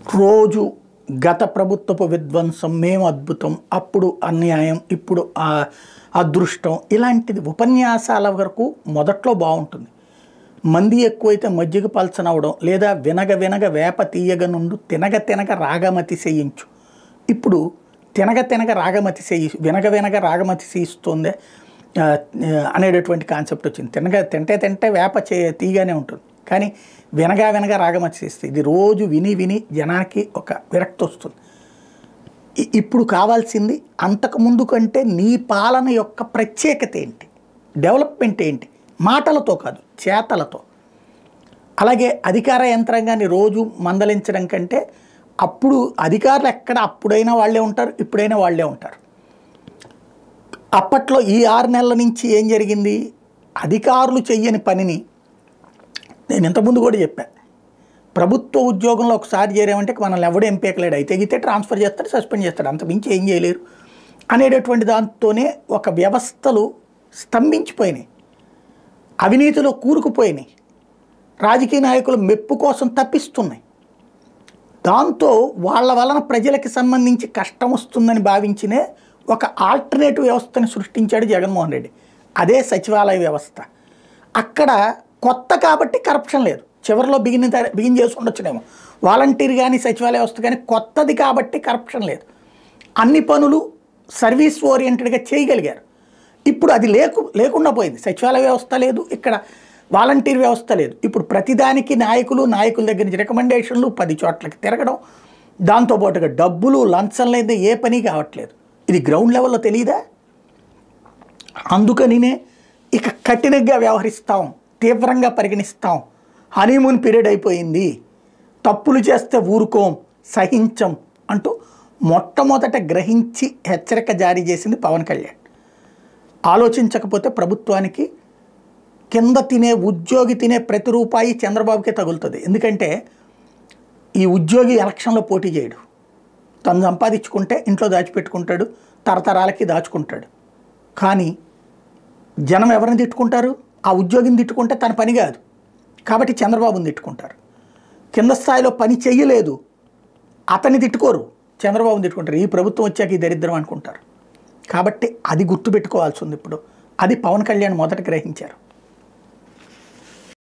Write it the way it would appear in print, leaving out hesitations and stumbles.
రోజు గత ప్రభుత్వపు విధ్వంసం, మేము అద్భుతం, అప్పుడు అన్యాయం, ఇప్పుడు అదృష్టం, ఇలాంటిది ఉపన్యాసాల వరకు మొదట్లో బాగుంటుంది. మంది ఎక్కువైతే మజ్జిగ పల్చనవడం, లేదా వినగ వినగ వేప తీయగ నుండు తినగ తినగ రాగమతి చేయించు. ఇప్పుడు తినగ తినగ రాగమతి చేయి, వినగ వినగ రాగమతి చేయిస్తుంది అనేటటువంటి కాన్సెప్ట్ వచ్చింది. తింటే తింటే వేప తీయగానే ఉంటుంది, కానీ వినగా వినగా రాగమతి చేస్తుంది. ఇది రోజు విని విని జనానికి ఒక విరక్తి వస్తుంది. ఇప్పుడు కావాల్సింది అంతకుముందు కంటే నీ పాలన యొక్క ప్రత్యేకత ఏంటి, డెవలప్మెంట్ ఏంటి, మాటలతో కాదు చేతలతో. అలాగే అధికార యంత్రాంగాన్ని రోజు మందలించడం కంటే అప్పుడు అధికారులు ఎక్కడ అప్పుడైనా వాళ్ళే ఉంటారు, ఇప్పుడైనా వాళ్ళే ఉంటారు. అప్పట్లో ఈ 6 నెలల నుంచి ఏం జరిగింది, అధికారులు చెయ్యని పనిని నేను ఇంతకుముందు కూడా చెప్పాను. ప్రభుత్వ ఉద్యోగంలో ఒకసారి చేరామంటే మనల్ని ఎవడో ఎంపీకలేడు, అయితే గితే ట్రాన్స్ఫర్ చేస్తాడు, సస్పెండ్ చేస్తాడు, అంత మించి ఏం చేయలేరు అనేటటువంటి దాంతోనే ఒక వ్యవస్థలు స్తంభించిపోయినాయి, అవినీతిలో కూరుకుపోయినాయి, రాజకీయ నాయకులు మెప్పు కోసం తప్పిస్తున్నాయి. దాంతో వాళ్ళ వలన ప్రజలకి సంబంధించి కష్టం వస్తుందని భావించినే ఒక ఆల్టర్నేటివ్ వ్యవస్థని సృష్టించాడు జగన్మోహన్ రెడ్డి. అదే సచివాలయ వ్యవస్థ. అక్కడ కొత్త కాబట్టి కరప్షన్ లేదు, చివరిలో బిగిన్ చేసుకుండొచ్చునేమో. వాలంటీర్ కానీ సచివాలయ వ్యవస్థ కానీ కొత్తది కాబట్టి కరప్షన్ లేదు, అన్ని పనులు సర్వీస్ ఓరియంటెడ్గా చేయగలిగారు. ఇప్పుడు అది లేకుండా పోయింది. సచివాలయ వ్యవస్థ లేదు, ఇక్కడ వాలంటీర్ వ్యవస్థ లేదు. ఇప్పుడు ప్రతిదానికి నాయకుల దగ్గర నుంచి రికమెండేషన్లు, 10 చోట్లకి తిరగడం, దాంతోపాటుగా డబ్బులు లంచం లేదా ఏ పని కావట్లేదు. ఇది గ్రౌండ్ లెవెల్లో తెలియదా? అందుకనినే ఇక కఠినంగా వ్యవహరిస్తాం, తీవ్రంగా పరిగణిస్తాం, హనీమూన్ పీరియడ్ అయిపోయింది, తప్పులు చేస్తే ఊరుకోం, సహించం అంటూ మొట్టమొదట గ్రహించి హెచ్చరిక జారీ చేసింది పవన్ కళ్యాణ్. ఆలోచించకపోతే ప్రభుత్వానికి కింద ఉద్యోగి తినే ప్రతి రూపాయి చంద్రబాబుకే తగులుతుంది. ఎందుకంటే ఈ ఉద్యోగి ఎలక్షన్లో పోటీ చేయడు, తను సంపాదించుకుంటే ఇంట్లో దాచిపెట్టుకుంటాడు, తరతరాలకి దాచుకుంటాడు. కానీ జనం ఎవరిని తిట్టుకుంటారు? ఆ ఉద్యోగిని తిట్టుకుంటే తన పని కాదు కాబట్టి చంద్రబాబుని తిట్టుకుంటారు. కింద స్థాయిలో పని చెయ్యలేదు అతన్ని తిట్టుకోరు, చంద్రబాబుని తిట్టుకుంటారు. ఈ ప్రభుత్వం వచ్చాక ఈ దరిద్రం అనుకుంటారు. కాబట్టి అది గుర్తుపెట్టుకోవాల్సి ఉంది. ఇప్పుడు అది పవన్ కళ్యాణ్ మొదట గ్రహించారు.